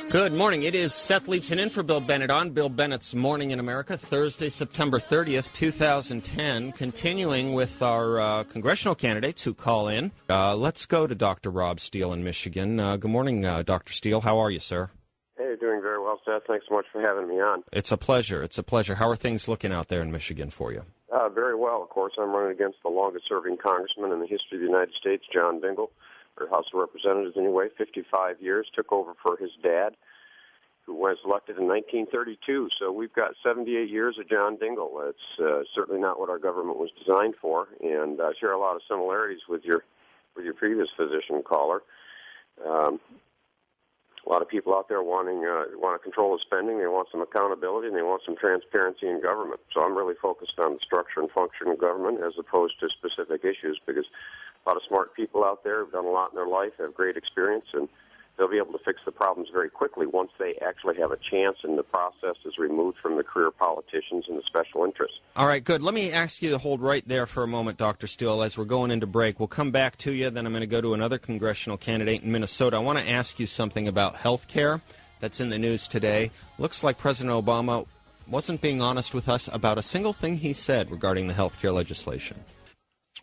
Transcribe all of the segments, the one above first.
Good morning. It is Seth Leibson in for Bill Bennett on Bill Bennett's Morning in America, Thursday, September 30th, 2010. Continuing with our congressional candidates who call in. Let's go to Dr. Rob Steele in Michigan. Good morning, Dr. Steele. How are you, sir? Hey, doing very well, Seth. Thanks so much for having me on. It's a pleasure. It's a pleasure. How are things looking out there in Michigan for you? Very well, of course. I'm running against the longest-serving congressman in the history of the United States, John Dingell, or House of Representatives anyway, 55 years, took over for his dad, who was elected in 1932. So we've got 78 years of John Dingell. It's certainly not what our government was designed for, and I share a lot of similarities with your previous physician caller. A lot of people out there want to control the spending. They want some accountability, and they want some transparency in government. So I'm really focused on the structure and function of government as opposed to specific issues, because a lot of smart people out there have done a lot in their life, have great experience, and they'll be able to fix the problems very quickly once they actually have a chance and the process is removed from the career politicians and the special interests. All right, good. Let me ask you to hold right there for a moment, Dr. Steele, as we're going into break. We'll come back to you, then I'm going to go to another congressional candidate in Minnesota. I want to ask you something about health care that's in the news today. Looks like President Obama wasn't being honest with us about a single thing he said regarding the health care legislation.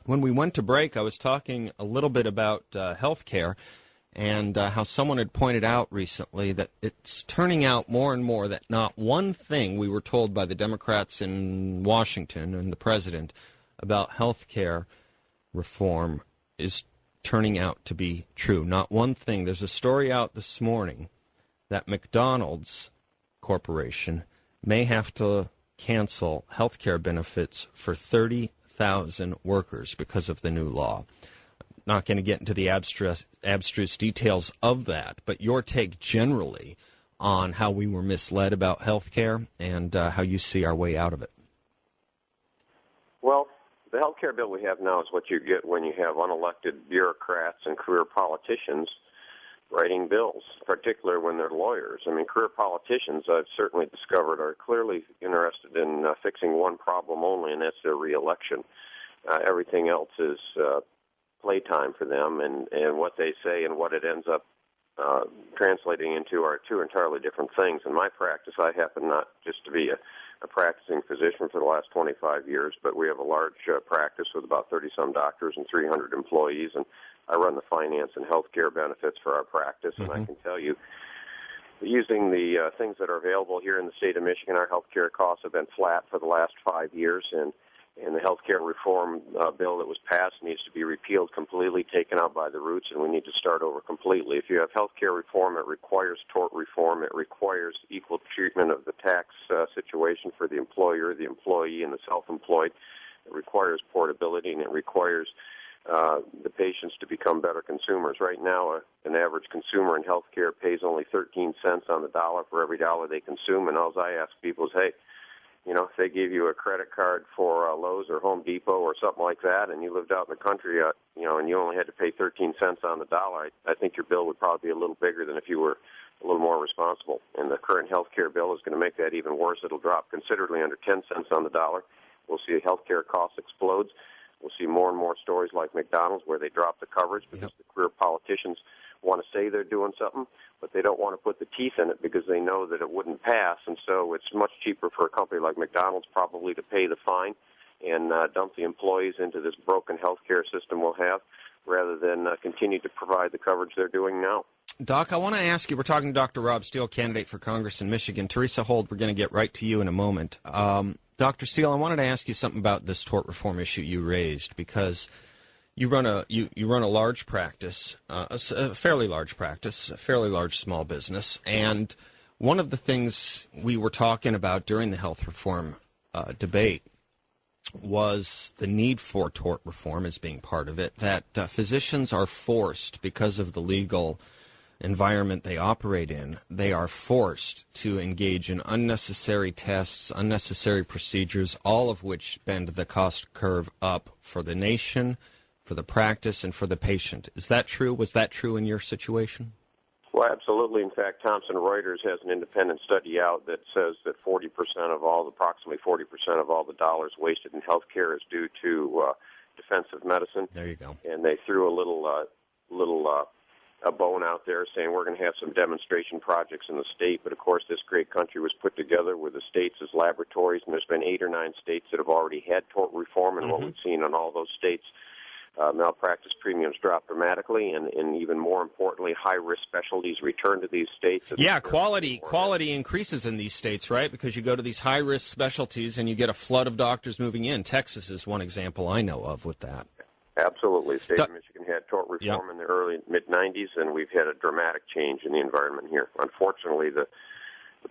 When we went to break, I was talking a little bit about health care, and how someone had pointed out recently that it's turning out more and more that not one thing we were told by the Democrats in Washington and the president about health care reform is turning out to be true. Not one thing. There's a story out this morning that McDonald's Corporation may have to cancel health care benefits for 30,000 workers because of the new law. Not going to get into the abstruse details of that, but your take generally on how we were misled about health care and how you see our way out of it. Well, the health care bill we have now is what you get when you have unelected bureaucrats and career politicians writing bills, particularly when they're lawyers. I mean, career politicians, I've certainly discovered, are clearly interested in fixing one problem only, and that's their reelection. Everything else is playtime for them, and what they say and what it ends up translating into are two entirely different things. In my practice, I happen not just to be a practicing physician for the last 25 years, but we have a large practice with about 30-some doctors and 300 employees, and I run the finance and health care benefits for our practice, and I can tell you, using the things that are available here in the state of Michigan, our health care costs have been flat for the last 5 years, and the health care reform bill that was passed needs to be repealed completely, taken out by the roots, and we need to start over completely. If you have health care reform, it requires tort reform. It requires equal treatment of the tax situation for the employer, the employee, and the self-employed. It requires portability, and it requires the patients to become better consumers. Right now, an average consumer in health care pays only 13 cents on the dollar for every dollar they consume, and all I ask people is, hey, you know, if they gave you a credit card for Lowe's or Home Depot or something like that, and you lived out in the country, and you only had to pay 13 cents on the dollar, I think your bill would probably be a little bigger than if you were a little more responsible. And the current health care bill is going to make that even worse. It'll drop considerably under 10 cents on the dollar. We'll see health care costs explode. We'll see more and more stories like McDonald's where they drop the coverage because the career politicians want to say they're doing something, but they don't want to put the teeth in it because they know that it wouldn't pass. And so it's much cheaper for a company like McDonald's probably to pay the fine and dump the employees into this broken health care system we'll have rather than continue to provide the coverage they're doing now. Doc, I want to ask you, we're talking to Dr. Rob Steele, candidate for Congress in Michigan. Teresa Holt, we're going to get right to you in a moment. Dr. Steele, I wanted to ask you something about this tort reform issue you raised, because you run a large practice, a fairly large practice, a fairly large small business, and one of the things we were talking about during the health reform debate was the need for tort reform as being part of it, that physicians are forced, because of the legal environment they operate in, they are forced to engage in unnecessary tests, unnecessary procedures, all of which bend the cost curve up for the nation, for the practice, and for the patient. Is that true? Was that true in your situation? Well, absolutely. In fact, Thomson Reuters has an independent study out that says that approximately 40% of all the dollars wasted in health care is due to defensive medicine. There you go. And they threw a little a bone out there saying we're going to have some demonstration projects in the state. But, of course, this great country was put together with the states as laboratories, and there's been 8 or 9 states that have already had tort reform, and what we've seen in all those states, malpractice premiums drop dramatically, and even more importantly, high-risk specialties return to these states. Yeah, quality increases in these states, right? Because you go to these high-risk specialties and you get a flood of doctors moving in. Texas is one example I know of with that. Absolutely. The state of Michigan had tort reform in the early mid-'90s, and we've had a dramatic change in the environment here. Unfortunately, the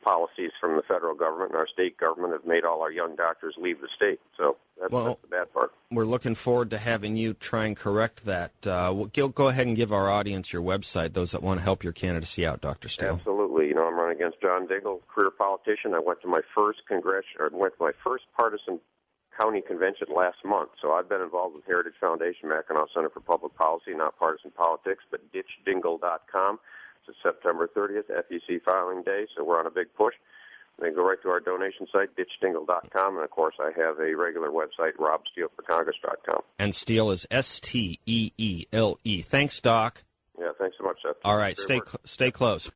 policies from the federal government and our state government have made all our young doctors leave the state. So that's the bad part. We're looking forward to having you try and correct that. Go ahead and give our audience your website, those that want to help your candidacy out, Dr. Steele. Absolutely. You know, I'm running against John Dingell, career politician. I went to my first partisan county convention last month. So I've been involved with Heritage Foundation, Mackinac Center for Public Policy, not partisan politics, but ditchdingle.com. It's September 30th, FEC filing day, so we're on a big push. Then go right to our donation site, ditchdingle.com, and, of course, I have a regular website, robsteeleforcongress.com. And Steele is Steele. Thanks, Doc. Yeah, thanks so much, Seth. All right, stay close.